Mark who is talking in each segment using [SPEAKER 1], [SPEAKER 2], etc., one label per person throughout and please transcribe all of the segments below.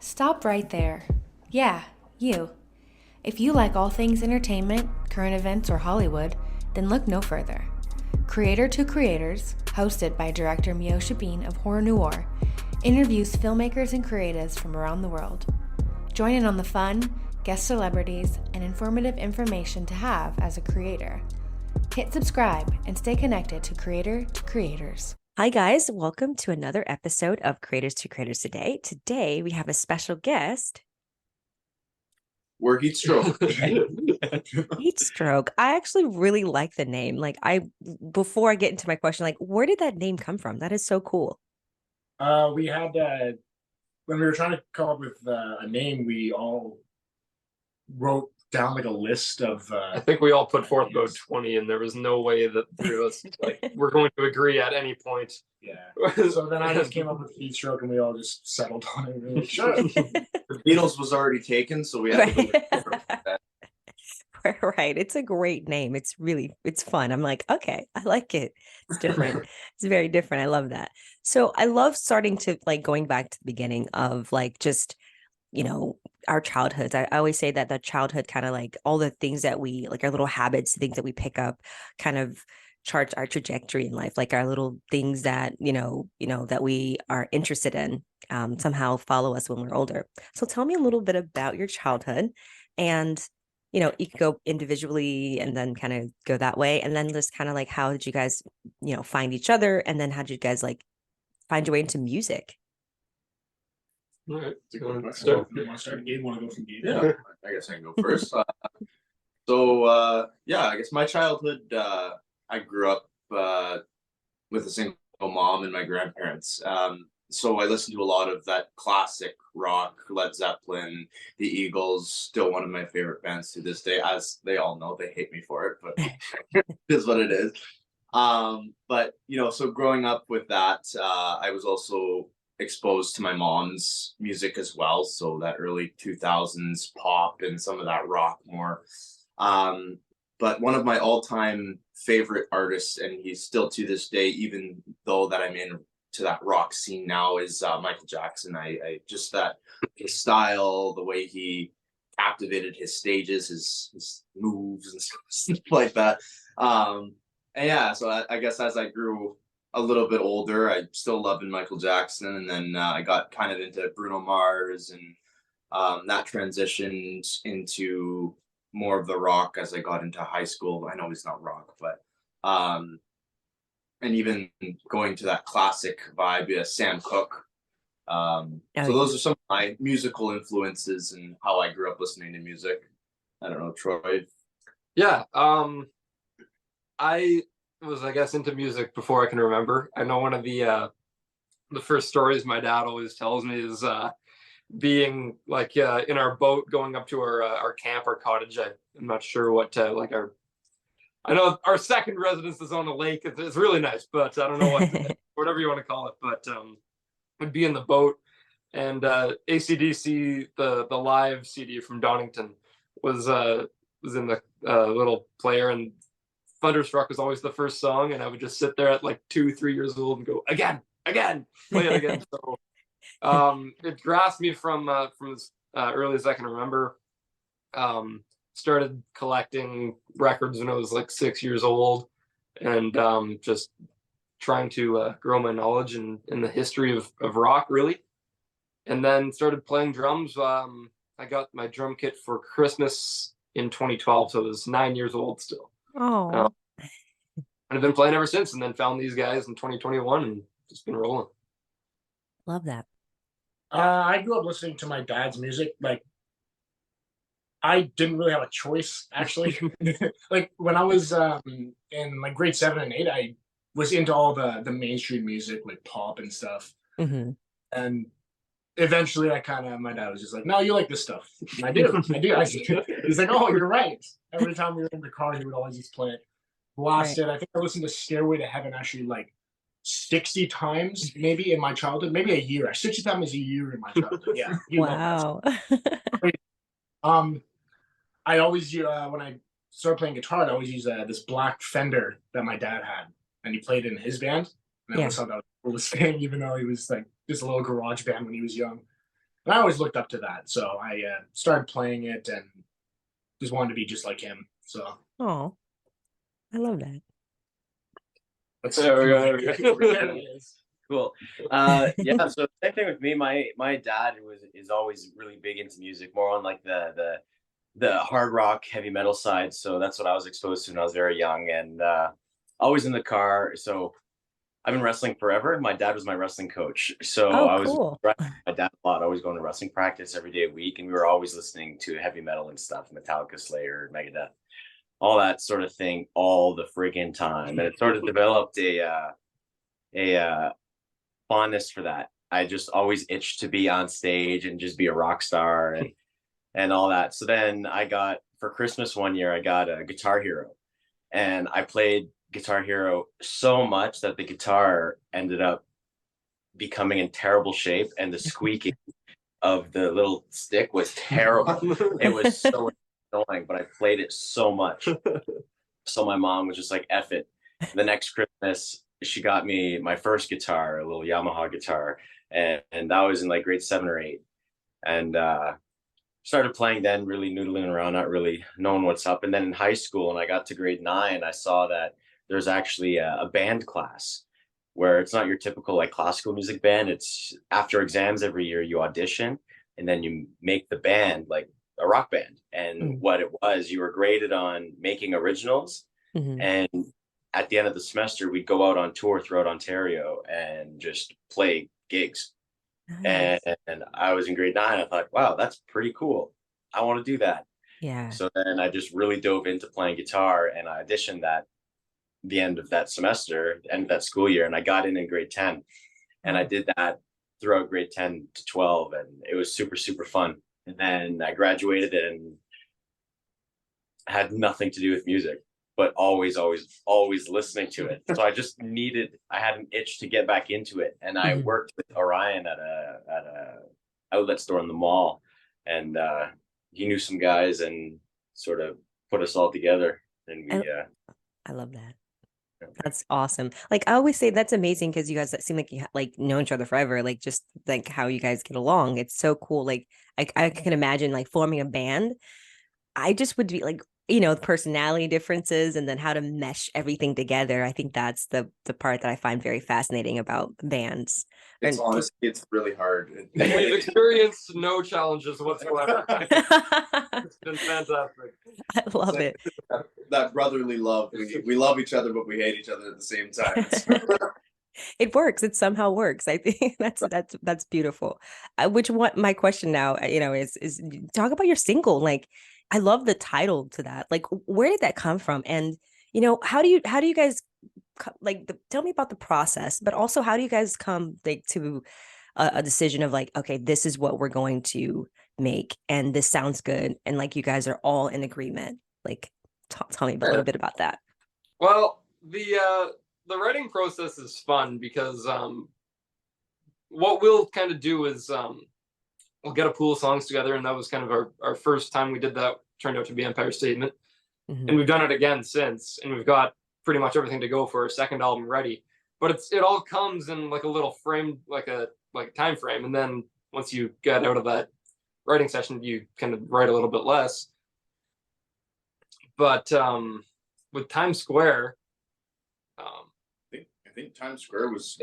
[SPEAKER 1] Stop right there. Yeah, you. If you like all things entertainment, current events, or Hollywood, then look no further. Creator to Creators, hosted by director Meosha of Horror Noir, interviews filmmakers and creatives from around the world. Join in on the fun, guest celebrities, and informative information to have as a creator. Hit subscribe and stay connected to Creator to Creators.
[SPEAKER 2] Hi guys, welcome to another episode of Creators to Creators today. Today we have a special guest.
[SPEAKER 3] We're Heatstroke.
[SPEAKER 2] Heatstroke. I actually really like the name. Before I get into my question, where did that name come from? That is so cool.
[SPEAKER 4] We had when we were trying to come up with a name, we all wrote down like a list of
[SPEAKER 5] I think we all put forth about 20, and there was no way that the three of us were going to agree at any point.
[SPEAKER 4] Yeah. So then I just came up with Heatstroke, and we all just settled on it. We were like, sure.
[SPEAKER 3] The Beatles was already taken, so we had to go with that.
[SPEAKER 2] Right. It's a great name. it's fun. I'm like, okay, I like it. It's different. It's very different. I love that. So I love starting to going back to the beginning of just, our childhoods. I always say that the childhood kind of all the things that we our little habits, things that we pick up kind of charts our trajectory in life, our little things that, that we are interested in somehow follow us when we're older. So tell me a little bit about your childhood, and, you could go individually and then kind of go that way. And then just kind of how did you guys, find each other? And then how did you guys find your way into music?
[SPEAKER 5] All right.
[SPEAKER 4] You want to start a game? Want to go from game?
[SPEAKER 3] Yeah, I guess I can go first. I guess my childhood, I grew up with a single mom and my grandparents. So I listened to a lot of that classic rock, Led Zeppelin, the Eagles, still one of my favorite bands to this day. As they all know, they hate me for it, but it is what it is. So growing up with that, I was also exposed to my mom's music as well. So that early 2000s pop and some of that rock more. But one of my all-time favorite artists, and he's still to this day, even though that I'm into that rock scene now, is Michael Jackson. I just that his style, the way he captivated his stages, his moves and stuff like that. So I guess as I grew a little bit older, I still loving Michael Jackson, and then I got kind of into Bruno Mars, and that transitioned into more of the rock as I got into high school. I know he's not rock, but and even going to that classic vibe, Sam Cooke. So those are some of my musical influences and how I grew up listening to music. I don't know, Troy.
[SPEAKER 5] Yeah. I was, I guess, into music before I can remember. I know one of the first stories my dad always tells me is being in our boat going up to our camp, our cottage. I'm not sure what I know our second residence is on a lake. It's really nice, but I don't know whatever you want to call it. But would be in the boat, and AC/DC, the live CD from Donington was in the little player, and Thunderstruck was always the first song, and I would just sit there at 2-3 years old and go again, play it again. So it grasped me from as early as I can remember. Started collecting records when I was 6 years old, and just trying to grow my knowledge in the history of rock, really. And then started playing drums. I got my drum kit for Christmas in 2012, so I was 9 years old still.
[SPEAKER 2] Oh.
[SPEAKER 5] And I've been playing ever since, and then found these guys in 2021 and just been rolling.
[SPEAKER 2] Love that.
[SPEAKER 4] I grew up listening to my dad's music. I didn't really have a choice, actually. When I was in grade 7 and 8, I was into all the mainstream music, like pop and stuff.
[SPEAKER 2] Mm-hmm.
[SPEAKER 4] And eventually my dad was just like, no, you like this stuff. And I do. He's like, oh, you're right. Every time we were in the car, he would always just play it. Blasted. Right. I think I listened to Stairway to Heaven actually 60 times maybe in my childhood, maybe a year. 60 times a year in my childhood. Yeah.
[SPEAKER 2] Wow.
[SPEAKER 4] I always when I started playing guitar, I always use this black Fender that my dad had, and he played in his band. And I always thought that was the coolest thing, even though he was just a little garage band when he was young. And I always looked up to that. So I started playing it and just wanted to be just like him. So.
[SPEAKER 2] Oh, I love that.
[SPEAKER 5] There we go.
[SPEAKER 6] Cool. Yeah. So same thing with me. My dad is always really big into music, more on like the hard rock, heavy metal side. So that's what I was exposed to when I was very young, and always in the car. So I've been wrestling forever. My dad was my wrestling coach, so
[SPEAKER 2] Oh,
[SPEAKER 6] I was
[SPEAKER 2] cool.
[SPEAKER 6] wrestling with my dad a lot, always going to wrestling practice every day a week, and we were always listening to heavy metal and stuff, Metallica, Slayer, Megadeth, all that sort of thing, all the friggin' time, and it sort of developed a fondness for that. I just always itched to be on stage and just be a rock star and all that. So then I got, for Christmas one year, I got a Guitar Hero, and I played Guitar Hero so much that the guitar ended up becoming in terrible shape, and the squeaking of the little stick was terrible. It was so annoying, but I played it so much. So my mom was just like, F it. The next Christmas, she got me my first guitar, a little Yamaha guitar, and that was in like grade 7 or 8. And started playing then, really noodling around, not really knowing what's up. And then in high school, and I got to grade 9, I saw that there's actually a band class where it's not your typical like classical music band. It's after exams every year, you audition, and then you make the band like a rock band. And what it was, you were graded on making originals. And at the end of the semester, we'd go out on tour throughout Ontario and just play gigs.
[SPEAKER 2] Nice.
[SPEAKER 6] And I was in grade 9. I thought, wow, that's pretty cool. I want to do that.
[SPEAKER 2] Yeah.
[SPEAKER 6] So then I just really dove into playing guitar, and I auditioned at the end of that semester, end of that school year, and I got in grade 10. And I did that throughout grade 10 to 12, and it was super, super fun. And then I graduated and had nothing to do with music, but always listening to it. So I had an itch to get back into it. And I worked with Orion at a outlet store in the mall, and he knew some guys and sort of put us all together. And we
[SPEAKER 2] I love that. That's awesome. Like I always say, that's amazing because you guys seem like you like know each other forever. Like just like how you guys get along. It's so cool. Like I can imagine like forming a band. I just would be like, personality differences and then how to mesh everything together. I think that's the part that I find very fascinating about bands.
[SPEAKER 3] It's honestly, it's really hard.
[SPEAKER 5] We've experienced no challenges whatsoever. It's been fantastic.
[SPEAKER 2] I love it.
[SPEAKER 3] That brotherly love. We love each other, but we hate each other at the same time.
[SPEAKER 2] It works. It somehow works. I think that's beautiful. My question now, is talk about your single. Like, I love the title to that. Like, where did that come from? And how do you guys like tell me about the process? But also, how do you guys come like to a decision of like, okay, this is what we're going to make, and this sounds good, and like you guys are all in agreement. Like, tell me a little bit about that.
[SPEAKER 5] Well, the writing process is fun because what we'll kind of do is we'll get a pool of songs together, and that was kind of our first time we did that. Turned out to be Empire Statement, and we've done it again since, and we've got pretty much everything to go for our second album ready. But it all comes in like a little frame, like a time frame, and then once you get out of that writing session, you kind of write a little bit less. But with Times Square,
[SPEAKER 3] I think Times Square was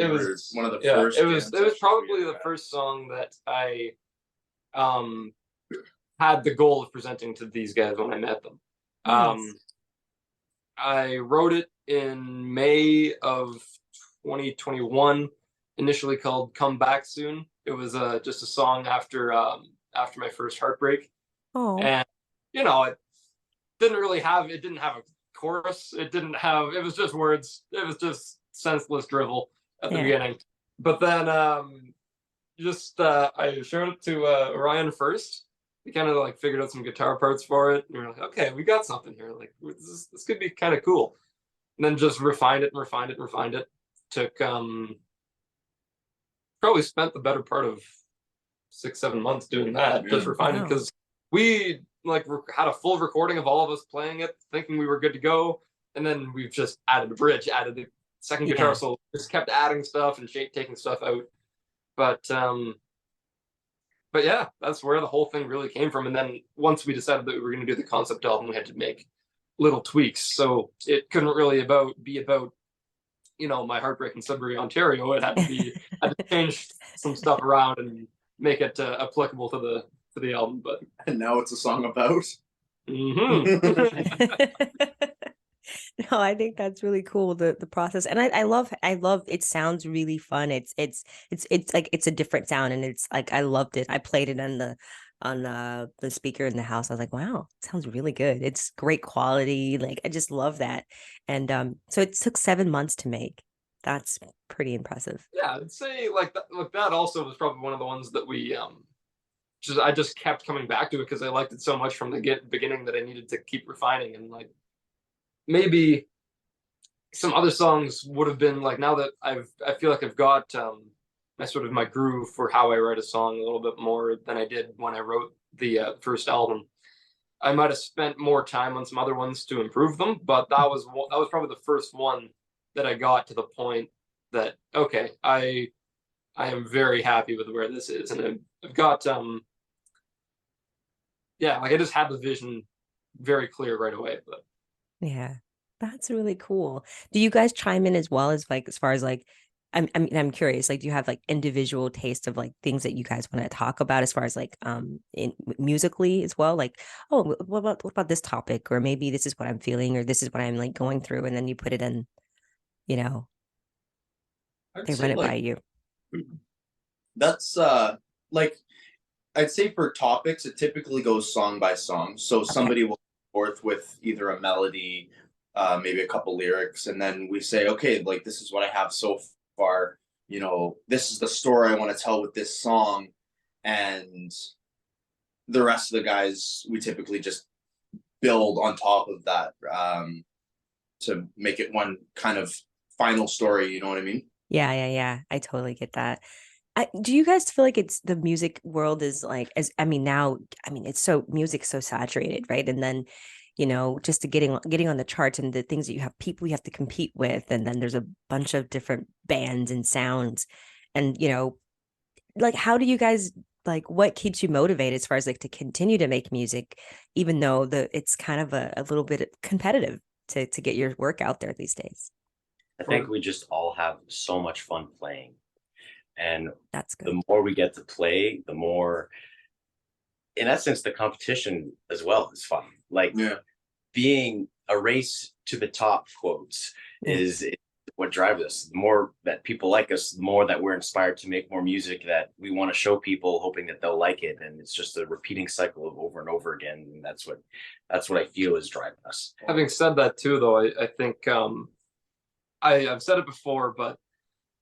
[SPEAKER 3] one of the first.
[SPEAKER 5] It was probably the first song that I had the goal of presenting to these guys when I met them. Nice. I wrote it in May of 2021, initially called "Come Back Soon." It was just a song after my first heartbreak.
[SPEAKER 2] Oh.
[SPEAKER 5] And it didn't have a chorus. It was just words. It was just senseless drivel at the beginning. But then I showed it to Orion first. We kind of like figured out some guitar parts for it. And we were like, okay, we got something here. Like this could be kind of cool. And then just refined it. Took probably spent the better part of 6-7 months doing that, just refining, because we had a full recording of all of us playing it, thinking we were good to go, and then we've just added a bridge, added the second guitar solo, just kept adding stuff and taking stuff out. But but yeah, that's where the whole thing really came from. And then once we decided that we were going to do the concept album, we had to make little tweaks. So it couldn't really be about, you know, my heartbreak in Sudbury, Ontario. It had to be, I had to change some stuff around and make it applicable to the album. But
[SPEAKER 3] And now it's a song about.
[SPEAKER 2] No, I think that's really cool, the process. And I love it sounds really fun. It's like it's a different sound, and it's like I loved it. I played it on the speaker in the house. I was like, wow, it sounds really good. It's great quality. Like I just love that. And so it took 7 months to make. That's pretty impressive.
[SPEAKER 5] yeah, I'd say like that also was probably one of the ones that we I just kept coming back to it because I liked it so much from the beginning that I needed to keep refining. And like maybe some other songs would have been like, now that I feel like I've got my groove for how I write a song a little bit more than I did when I wrote the first album. I might have spent more time on some other ones to improve them, but that was probably the first one that I got to the point that, okay, I am very happy with where this is, and I've got yeah, like I just had the vision very clear right away. But
[SPEAKER 2] Yeah, that's really cool. Do you guys chime in as well, as like as far as like I'm curious, like do you have like individual taste of like things that you guys want to talk about as far as like in musically as well? Like, oh, what about this topic? Or maybe this is what I'm feeling, or this is what I'm like going through, and then you put it in, you know,
[SPEAKER 3] I'd
[SPEAKER 2] they
[SPEAKER 3] say
[SPEAKER 2] run it by
[SPEAKER 3] like
[SPEAKER 2] you.
[SPEAKER 3] that's like I'd say for topics it typically goes song by song. So
[SPEAKER 2] Okay.
[SPEAKER 3] somebody will come forth with either a melody, maybe a couple lyrics, and then we say, okay, like this is what I have so far. You know, this is the story I want to tell with this song, and the rest of the guys we typically just build on top of that to make it one kind of final story. You know what I mean?
[SPEAKER 2] Yeah. I totally get that. Do you guys feel like it's the music world is like, as I mean now, I mean it's so music's so saturated, right? And then, you know, just to getting on the charts and the things that you have people you have to compete with, and then there's a bunch of different bands and sounds, and you know, like how do you guys like what keeps you motivated as far as like to continue to make music, even though it's kind of a little bit competitive to get your work out there these days?
[SPEAKER 6] I think we just all have so much fun playing. And
[SPEAKER 2] That's good.
[SPEAKER 6] the more we get to play, the more, in essence, the competition as well is fun. Like
[SPEAKER 3] Yeah.
[SPEAKER 6] being a race to the top, quotes, is what drives us. The more that people like us, the more that we're inspired to make more music that we want to show people, hoping that they'll like it. And it's just a repeating cycle of over and over again. And that's what I feel is driving us.
[SPEAKER 5] having said that too, though, I think I've said it before, but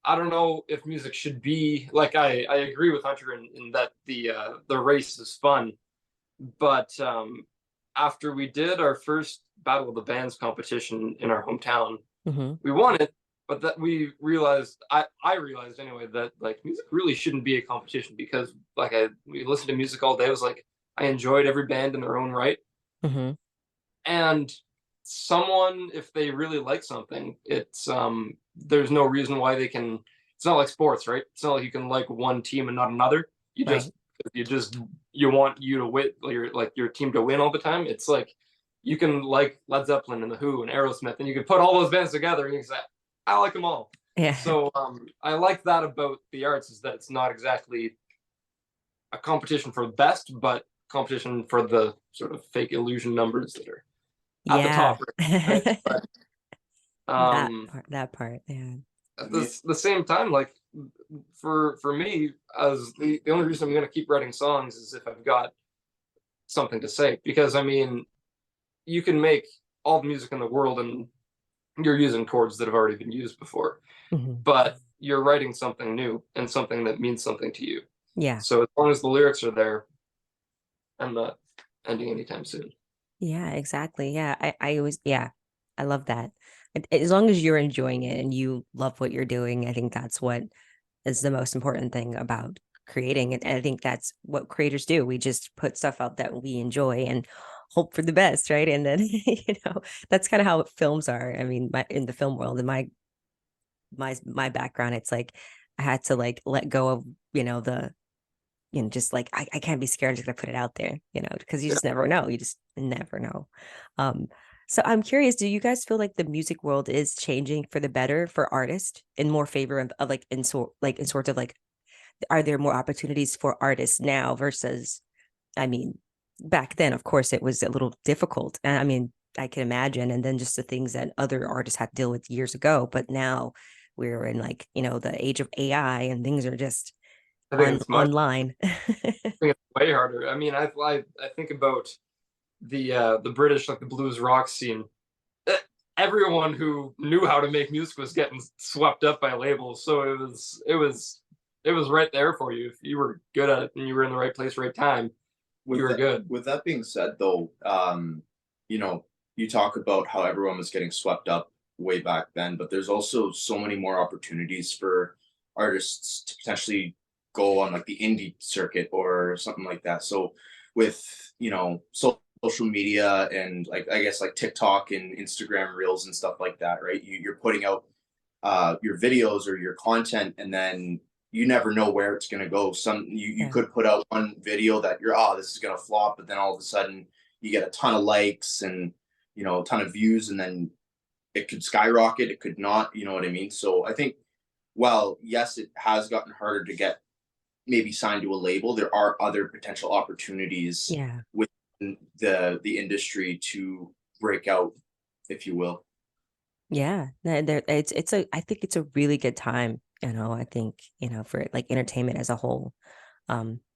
[SPEAKER 5] I don't know if music should be like I agree with Hunter in that the race is fun, but after we did our first Battle of the Bands competition in our hometown, we won it, but that we realized I realized anyway that like music really shouldn't be a competition, because like we listened to music all day. I was like, I enjoyed every band in their own right, and someone, if they really like something, it's there's no reason why they can. It's not like sports, right? It's not like you can like one team and not another. You just you want you to win, your team to win all the time. It's like you can like Led Zeppelin and the Who and Aerosmith, and you can put all those bands together and you can say, I like them all.
[SPEAKER 2] Yeah.
[SPEAKER 5] So I like that about the arts, is that it's not exactly a competition for the best, but competition for the sort of fake illusion numbers that are at the top. Right? But,
[SPEAKER 2] that part, yeah.
[SPEAKER 5] at the same time, like for me, as the only reason I'm going to keep writing songs is if I've got something to say. Because I mean, you can make all the music in the world and you're using chords that have already been used before, but you're writing something new and something that means something to you.
[SPEAKER 2] Yeah.
[SPEAKER 5] So as long as the lyrics are there, I'm not ending anytime soon.
[SPEAKER 2] Yeah, exactly. Yeah. I always, yeah, I love that. As long as you're enjoying it and you love what you're doing, I think that's what is the most important thing about creating. And I think that's what creators do. We just put stuff out that we enjoy and hope for the best, right? And then, you know, that's kind of how films are. I mean, in the film world, in my background, it's like I had to like let go of, you know, just like, I can't be scared. I'm just gonna put it out there, because you just never know. You just never know. So I'm curious, do you guys feel like the music world is changing for the better for artists in more favor of like in sorts of like, are there more opportunities for artists now versus, I mean, back then, of course, it was a little difficult. And I mean, I can imagine. And then just the things that other artists had to deal with years ago. But now we're in like, the age of AI and things are just
[SPEAKER 5] I think it's
[SPEAKER 2] online.
[SPEAKER 5] I think it's way harder. I mean, I think about the British, like the blues rock scene. Everyone who knew how to make music was getting swept up by labels. So it was right there for you. If you were good at it and you were in the right place, right time, you were good.
[SPEAKER 3] With that being said, though, you talk about how everyone was getting swept up way back then, but there's also so many more opportunities for artists to potentially go on like the indie circuit or something like that. So with, social media and like, I guess like TikTok and Instagram reels and stuff like that, right? You're putting out your videos or your content, and then you never know where it's going to go. You could put out one video that this is going to flop, but then all of a sudden you get a ton of likes and, a ton of views, and then it could skyrocket. It could not, you know what I mean? So I think, well, yes, it has gotten harder to get maybe signed to a label. There are other potential opportunities within the industry to break out, if you will.
[SPEAKER 2] Yeah, I think it's a really good time, I think, for like entertainment as a whole.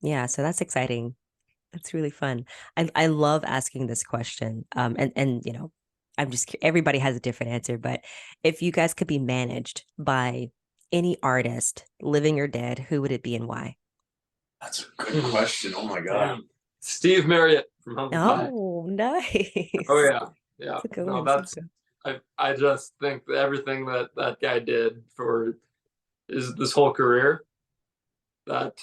[SPEAKER 2] Yeah, so that's exciting. That's really fun. I love asking this question. And I'm just everybody has a different answer, but if you guys could be managed by any artist, living or dead, who would it be and why?
[SPEAKER 3] That's a good question. Oh my god.
[SPEAKER 5] Steve Marriott from Humble Pie.
[SPEAKER 2] Oh, nice.
[SPEAKER 5] Oh yeah.
[SPEAKER 2] That's a good
[SPEAKER 5] No,
[SPEAKER 2] one.
[SPEAKER 5] that's I just think that everything that guy did for this whole career, that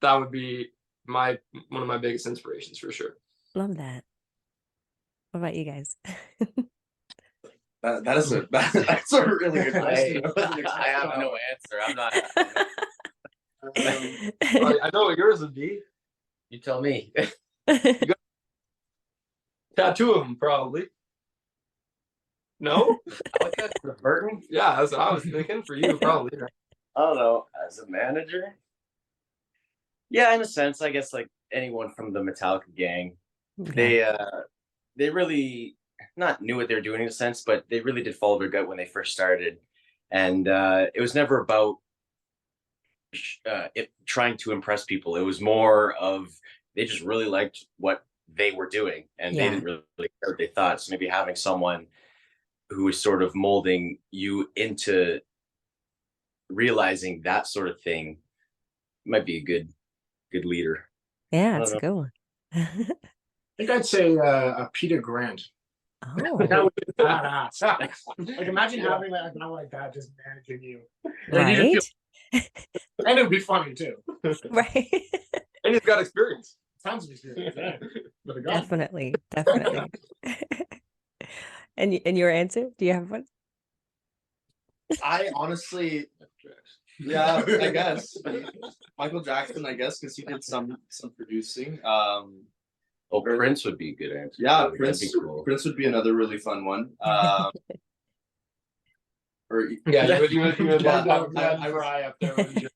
[SPEAKER 5] would be one of my biggest inspirations for sure.
[SPEAKER 2] Love that. What about you guys?
[SPEAKER 3] That's a really good question.
[SPEAKER 6] I have no answer. I'm not.
[SPEAKER 5] I know what yours would be.
[SPEAKER 6] You tell me.
[SPEAKER 5] Tattoo of him, probably. No?
[SPEAKER 6] The Burton?
[SPEAKER 5] Yeah, that's what I was thinking for you, probably.
[SPEAKER 6] I don't know. As a manager? Yeah, in a sense, I guess like anyone from the Metallica gang. They really not knew what they were doing in a sense, but they really did follow their gut when they first started. And it was never about trying to impress people. It was more of they just really liked what they were doing, and they didn't really care what they thought. So maybe having someone who is sort of molding you into realizing that sort of thing might be a good leader.
[SPEAKER 2] Yeah, it's a good one.
[SPEAKER 4] I think I'd say Peter Grant.
[SPEAKER 2] Oh,
[SPEAKER 4] That would be badass. Like imagine having a guy like that just managing you. Like,
[SPEAKER 2] right.
[SPEAKER 4] And it would be funny too.
[SPEAKER 2] Right.
[SPEAKER 5] And he's got experience.
[SPEAKER 4] Tons of experience. Yeah. With a gun.
[SPEAKER 2] Definitely. And your answer? Do you have one?
[SPEAKER 3] I honestly, yeah, I guess Michael Jackson. I guess because he did some producing.
[SPEAKER 6] Prince would be a good answer.
[SPEAKER 3] Yeah,
[SPEAKER 6] That'd
[SPEAKER 3] Prince.
[SPEAKER 6] be cool.
[SPEAKER 3] Prince would be another really fun one. Or
[SPEAKER 5] Yeah, you would
[SPEAKER 3] I
[SPEAKER 4] Fry up there with you.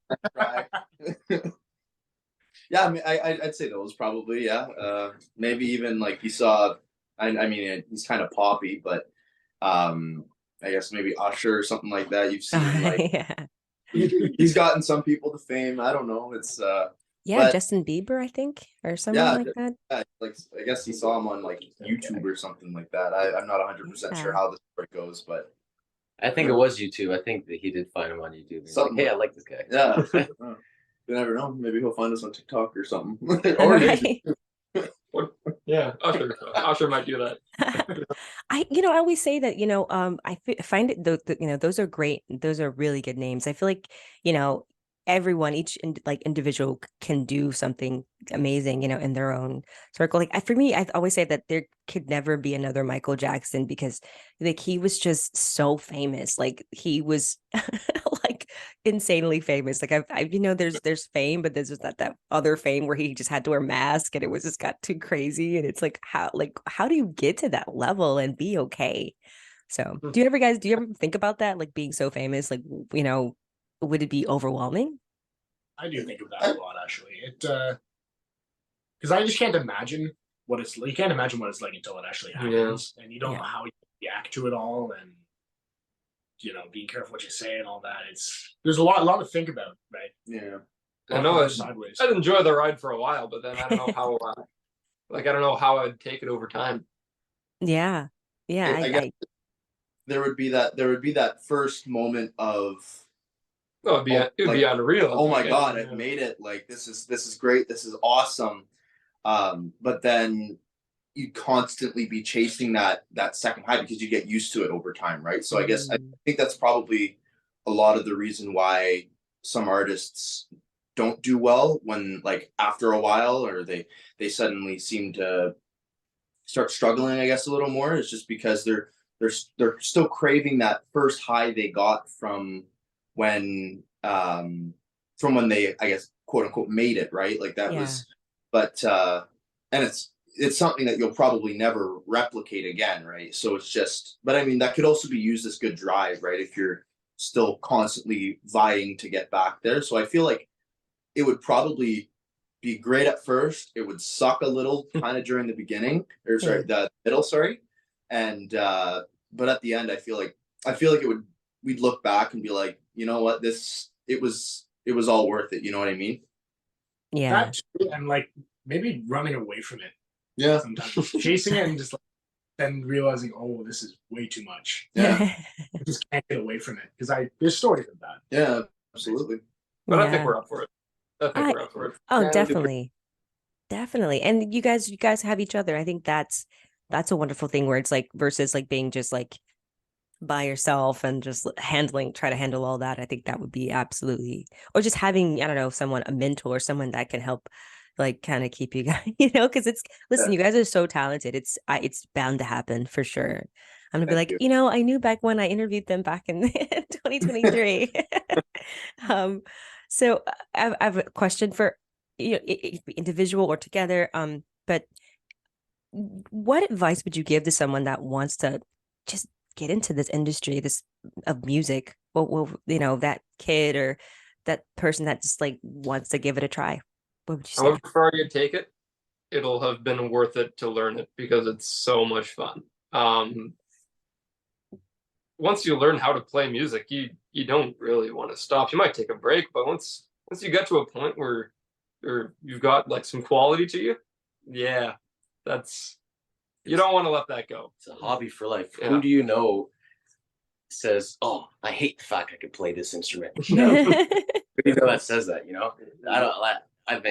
[SPEAKER 3] Yeah, I mean, I'd say those probably. Yeah, maybe even like you saw. I mean, he's kind of poppy, but I guess maybe Usher or something like that. You've seen like he's gotten some people to fame. I don't know. It's
[SPEAKER 2] but, Justin Bieber, I think, or someone like that.
[SPEAKER 3] Yeah, like I guess he saw him on like YouTube or something like that. I'm not 100% sure how the story goes, but
[SPEAKER 6] I think it was YouTube. I think that he did find him on YouTube. He's like, hey, I like this guy.
[SPEAKER 3] Yeah. You never know. Maybe he'll find us on TikTok or something.
[SPEAKER 2] Or right.
[SPEAKER 5] Yeah, Usher might do that.
[SPEAKER 2] I always say that, I find it, those are great. Those are really good names. I feel like, everyone, each individual can do something amazing, in their own circle. Like for me, I always say that there could never be another Michael Jackson because like he was just so famous. Like he was like insanely famous. Like I've there's fame, but there's just that other fame where he just had to wear mask and it was just got too crazy. And it's like how do you get to that level and be okay? So do you ever think about that? Like being so famous, like, would it be overwhelming?
[SPEAKER 4] I do think of that a lot, actually. It because I just can't imagine what it's like. You can't imagine what it's like until it actually happens, and you don't know how you react to it all, and being careful what you say and all that. There's a lot to think about, right?
[SPEAKER 3] Yeah.
[SPEAKER 5] I know
[SPEAKER 4] sideways.
[SPEAKER 5] I'd enjoy the ride for a while, but then I don't know how I don't know how I'd take it over time.
[SPEAKER 2] Yeah. Yeah.
[SPEAKER 3] I guess there would be that first moment of,
[SPEAKER 5] oh, it would be unreal.
[SPEAKER 3] Oh my God, I've made it. Like, this is great. This is awesome. But then you constantly be chasing that second high because you get used to it over time, right? So I guess I think that's probably a lot of the reason why some artists don't do well when, like, after a while, or they suddenly seem to start struggling, I guess, a little more. Is just because they're still craving that first high they got from when they, I guess, quote unquote, made it, right? Like that was, but and it's something that you'll probably never replicate again, right? So it's just, but I mean, that could also be used as good drive, right? If you're still constantly vying to get back there. So I feel like it would probably be great at first. It would suck a little kind of during the beginning, or sorry, the middle, sorry. And but at the end, I feel like we'd look back and be like, you know what, it was all worth it. You know what I mean?
[SPEAKER 2] Yeah.
[SPEAKER 4] And like maybe running away from it.
[SPEAKER 3] Yeah.
[SPEAKER 4] Sometimes chasing it and just like then realizing, oh, this is way too much.
[SPEAKER 3] Yeah.
[SPEAKER 4] I just can't get away from it because there's stories of that.
[SPEAKER 3] Yeah, absolutely.
[SPEAKER 5] But I think we're up for it. We're up for it.
[SPEAKER 2] Oh,
[SPEAKER 5] Yeah,
[SPEAKER 2] definitely. Definitely. And you guys have each other. I think that's a wonderful thing where it's like versus like being just like by yourself and just try to handle all that. I think that would be absolutely, or just having, I don't know, a mentor, someone that can help like kind of keep you guys, because listen, you guys are so talented. It's bound to happen for sure. I'm gonna be like, I knew back when I interviewed them back in 2023. So I have a question for individual or together. But what advice would you give to someone that wants to just get into this industry, of music? Well, that kid or that person that just like wants to give it a try. What would you say?
[SPEAKER 5] However far you take it, it'll have been worth it to learn it because it's so much fun. Once you learn how to play music, you don't really want to stop. You might take a break, but once you get to a point where you've got like some quality to you, you don't want to let that go.
[SPEAKER 6] It's a hobby for life. Yeah. Who do you know says, "Oh, I hate the fact I could play this instrument"? Who do you know that says that? I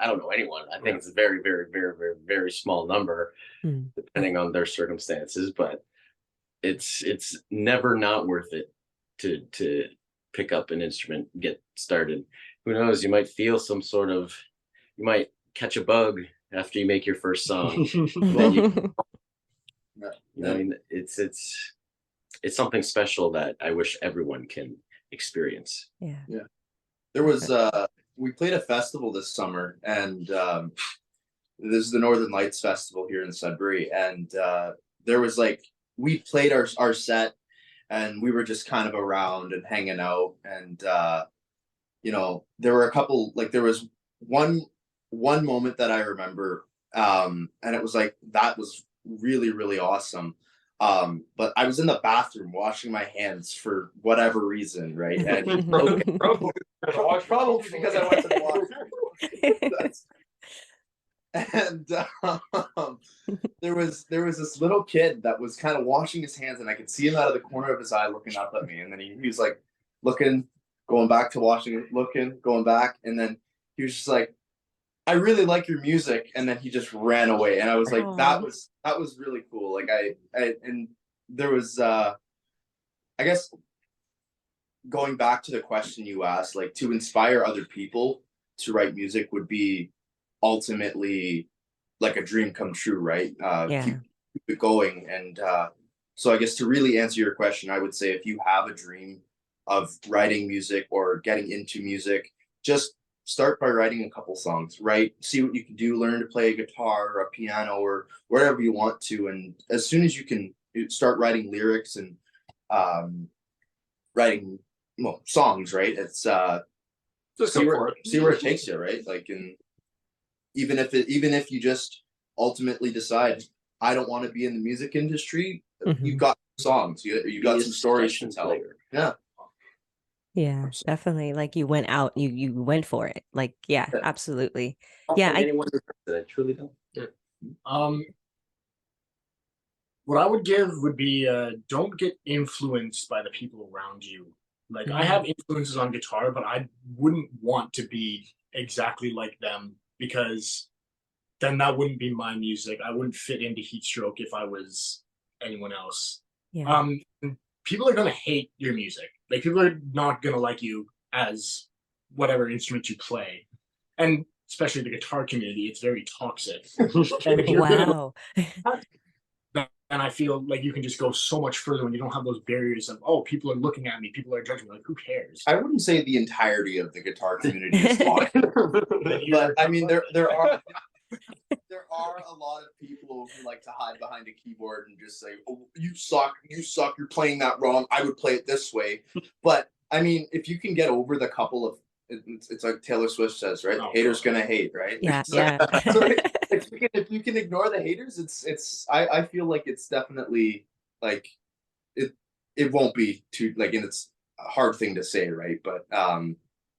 [SPEAKER 6] don't know anyone. I think it's a very, very, very, very, very small number, depending on their circumstances. But it's never not worth it to pick up an instrument, get started. Who knows? You might feel you might catch a bug after you make your first song. It's something special that I wish everyone can experience.
[SPEAKER 2] Yeah.
[SPEAKER 3] There was we played a festival this summer, and this is the Northern Lights Festival here in Sudbury, and there was like, we played our set, and we were just kind of around and hanging out, and there were a couple, like there was one moment that I remember, and it was like, that was really, really awesome. But I was in the bathroom washing my hands for whatever reason, right? And probably because I went to the washroom. And there was this little kid that was kind of washing his hands, and I could see him out of the corner of his eye looking up at me, and then he was like looking, going back to washing, looking, going back, and then he was just like, "I really like your music," and then he just ran away, and I was like, that was really cool. Like and there was I guess, going back to the question you asked, like, to inspire other people to write music would be ultimately like a dream come true, right? Keep it going. And so I guess to really answer your question, I would say if you have a dream writing music or getting into music, just start by writing a couple songs, see what you can do, learn to play a guitar or a piano or whatever you want to. And as soon as you can start writing lyrics and writing songs, right? It's
[SPEAKER 5] Just
[SPEAKER 3] see
[SPEAKER 5] go
[SPEAKER 3] where,
[SPEAKER 5] for it.
[SPEAKER 3] see where it takes you, right? Like, and even if you just ultimately decide I don't want to be in the music industry, you've got songs, you got some stories to tell. Yeah.
[SPEAKER 2] Yeah, definitely. Like you went out, you went for it. Like, yeah, absolutely. Yeah,
[SPEAKER 6] Anyone that I truly don't.
[SPEAKER 4] What I would give would be don't get influenced by the people around you. Like I have influences on guitar, but I wouldn't want to be exactly like them, because then that wouldn't be my music. I wouldn't fit into Heatstroke if I was anyone else.
[SPEAKER 2] Yeah.
[SPEAKER 4] People are gonna hate your music. Like people are not gonna like you as whatever instrument you play, and especially the guitar community, it's very toxic. And if you're
[SPEAKER 2] Wow.
[SPEAKER 4] and I feel like you can just go so much further when you don't have those barriers of, oh, people are looking at me, people are judging me. Like, who cares?
[SPEAKER 3] I wouldn't say the entirety of the guitar community is toxic, but I mean there are a lot of people who like to hide behind a keyboard and just say, "Oh, you suck, you're playing that wrong. I would play it this way." But I mean, if you can get over the couple of, it's like Taylor Swift says, right?
[SPEAKER 4] Oh,
[SPEAKER 3] Haters gonna hate, right?
[SPEAKER 2] Yeah,
[SPEAKER 3] So,
[SPEAKER 2] yeah.
[SPEAKER 3] so if you can ignore the haters, I feel like it's definitely like it won't be too like, and it's a hard thing to say, right? But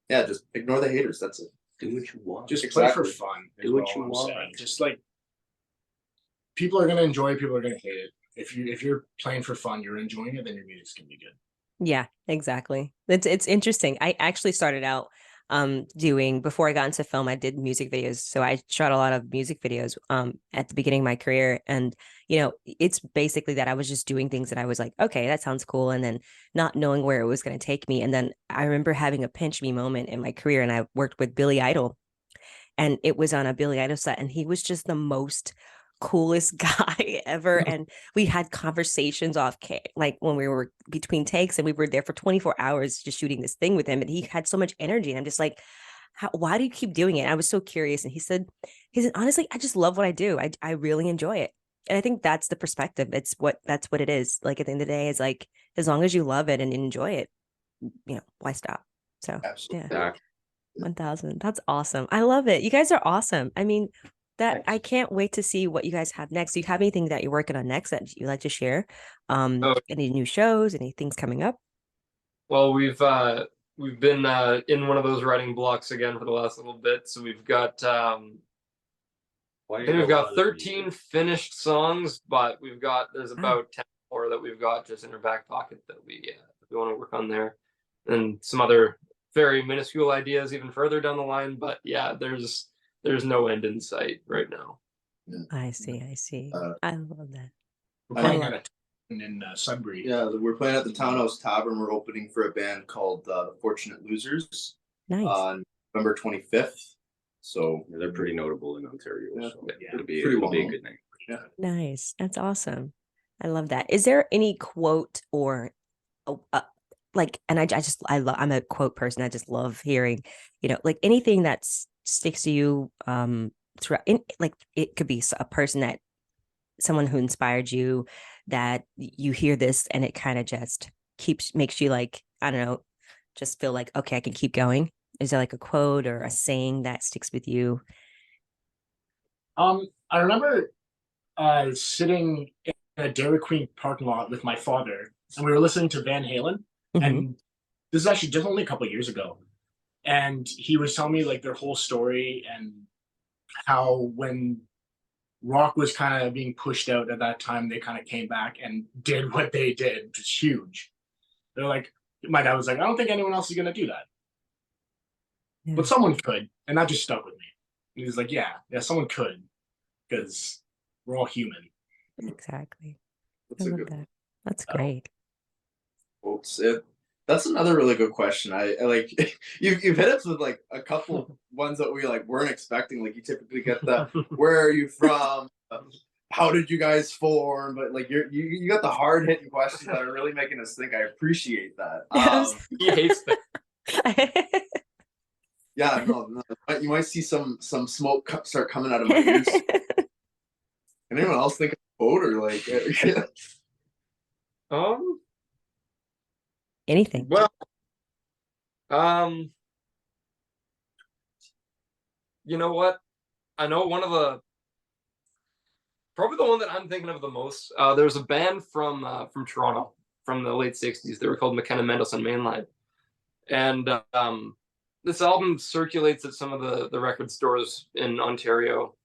[SPEAKER 3] yeah, just ignore the haters. That's it.
[SPEAKER 6] Do what you want.
[SPEAKER 4] Just play for fun.
[SPEAKER 6] Do what you want.
[SPEAKER 4] Just like people are gonna enjoy it, people are gonna hate it. If you're playing for fun, you're enjoying it, then your music's gonna be good.
[SPEAKER 2] Yeah, exactly. It's interesting. I actually started out doing, before I got into film, I did music videos. So I shot a lot of music videos at the beginning of my career. And it's basically that I was just doing things that I was like, okay, that sounds cool. And then not knowing where it was going to take me. And then I remember having a pinch me moment in my career, and I worked with Billy Idol. And it was on a Billy Idol set, and he was just the most coolest guy ever. And we had conversations like when we were between takes, and we were there for 24 hours just shooting this thing with him. And he had so much energy. And I'm just like, why do you keep doing it? And I was so curious. And he said, honestly, I just love what I do. I really enjoy it. And I think that's the perspective. That's what it is. Like at the end of the day, it's like, as long as you love it and enjoy it, why stop? So
[SPEAKER 3] Absolutely.
[SPEAKER 2] Yeah. 1000. That's awesome. I love it. You guys are awesome. I mean, I can't wait to see what you guys have next. Do you have anything that you're working on next that you'd like to share? Any new shows, any things coming up?
[SPEAKER 5] Well, we've been in one of those writing blocks again for the last little bit. So we've got I think we've got 13 finished songs, but there's about 10 more that we've got just in our back pocket that we want to work on there, and some other very minuscule ideas even further down the line. But yeah, there's no end in sight right now.
[SPEAKER 2] I see. I love that.
[SPEAKER 4] We're playing at in Sudbury.
[SPEAKER 3] Yeah, we're playing at the Townhouse Tavern. We're opening for a band called the Fortunate Losers.
[SPEAKER 2] Nice.
[SPEAKER 3] On November 25th. So
[SPEAKER 6] they're pretty notable in Ontario.
[SPEAKER 3] Yeah.
[SPEAKER 6] So it'll be a good name.
[SPEAKER 3] Yeah.
[SPEAKER 2] Nice. That's awesome. I love that. Is there any quote or and I'm a quote person. I just love hearing, like anything that sticks to you throughout, like it could be a person someone who inspired you, that you hear this and it kind of just makes you like, I don't know, just feel like, okay, I can keep going. Is there like a quote or a saying that sticks with you?
[SPEAKER 4] I remember sitting in a Dairy Queen parking lot with my father, and we were listening to Van Halen.
[SPEAKER 2] Mm-hmm.
[SPEAKER 4] And this is actually just only a couple of years ago. And he was telling me like their whole story and how when rock was kind of being pushed out at that time, they kind of came back and did what they did, which is huge. They're like, my dad was like, I don't think anyone else is going to do that. Yeah. But someone could. And that just stuck with me. He was like, yeah, someone could, because we're all human.
[SPEAKER 2] Exactly. I love that. That's great.
[SPEAKER 3] That's another really good question. I like you've hit us with like a couple ones that we like weren't expecting. Like you typically get the where are you from, how did you guys form? But like you got the hard hitting questions that are really making us think. I appreciate that.
[SPEAKER 5] He hates that.
[SPEAKER 3] Yeah, no, you might see some smoke start coming out of my ears. Can anyone else think of a quote or like?
[SPEAKER 2] Anything.
[SPEAKER 5] Well, you know what? I know one of the probably the one that I'm thinking of the most. There's a band from Toronto from the late '60s. They were called McKenna Mendelssohn Mainline, and this album circulates at some of the record stores in Ontario,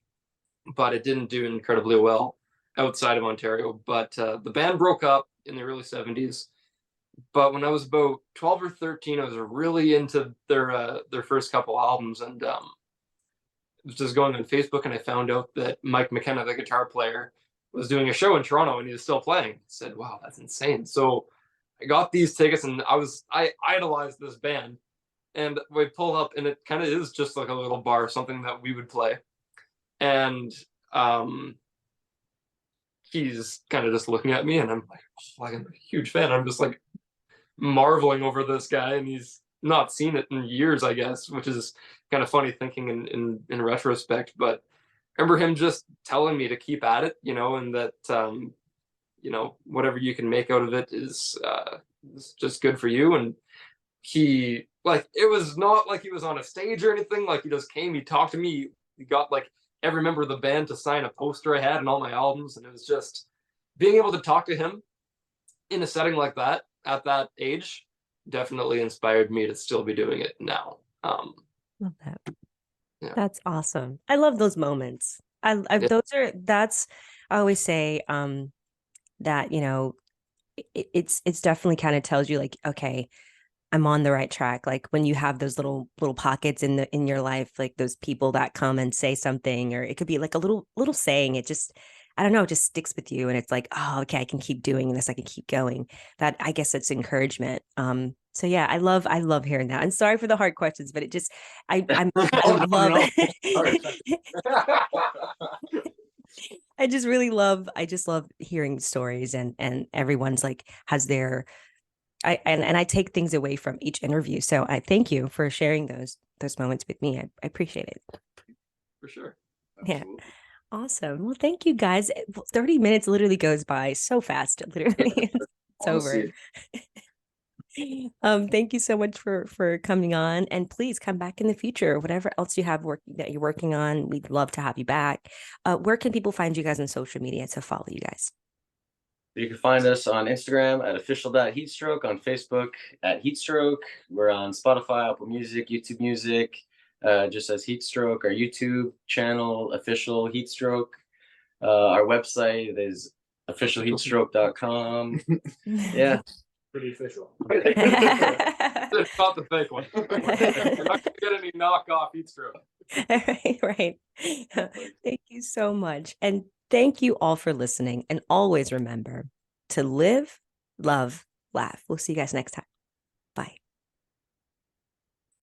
[SPEAKER 5] but it didn't do incredibly well outside of Ontario. But the band broke up in the early '70s. But when I was about 12 or 13, I was really into their first couple albums, and was just going on Facebook, and I found out that Mike McKenna, the guitar player, was doing a show in Toronto, and he was still playing. I said, "Wow, that's insane!" So I got these tickets, and I idolized this band, and we pull up, and it kind of is just like a little bar, something that we would play, and he's kind of just looking at me, and I'm like, I'm a huge fan. I'm just like marveling over this guy, and he's not seen it in years, I guess, which is kind of funny thinking in retrospect. But I remember him just telling me to keep at it, and that whatever you can make out of it is just good for you. And he, like, it was not like he was on a stage or anything. Like, he just came, he talked to me, he got like every member of the band to sign a poster I had and all my albums, and it was just being able to talk to him in a setting like that at that age definitely inspired me to still be doing it now.
[SPEAKER 2] Love that.
[SPEAKER 5] Yeah.
[SPEAKER 2] That's awesome. I love those moments. I always say that it's definitely kind of tells you like, okay, I'm on the right track. Like when you have those little pockets in your life, like those people that come and say something, or it could be like a little saying, it just, I don't know, it just sticks with you. And it's like, oh, okay, I can keep doing this. I can keep going. That, I guess, it's encouragement. So yeah, I love hearing that. And sorry for the hard questions, but it just, I love I just love hearing stories, and everyone's like has their, I take things away from each interview. So I thank you for sharing those moments with me. I appreciate it.
[SPEAKER 5] For sure.
[SPEAKER 2] Yeah. Awesome. Well, thank you guys. 30 minutes literally goes by so fast. Literally. It's over. Thank you so much for coming on, and please come back in the future. Whatever else you have that you're working on, we'd love to have you back. Where can people find you guys on social media to follow you guys?
[SPEAKER 6] You can find us on Instagram at official.heatstroke, on Facebook at Heatstroke. We're on Spotify, Apple Music, YouTube Music, just as Heatstroke. Our YouTube channel, official Heatstroke. Our website is officialheatstroke.com. Yeah.
[SPEAKER 4] Pretty official.
[SPEAKER 5] It's not the fake one. You're not gonna get any knockoff Heatstroke.
[SPEAKER 2] Right. Thank you so much. And thank you all for listening. And always remember to live, love, laugh. We'll see you guys next time.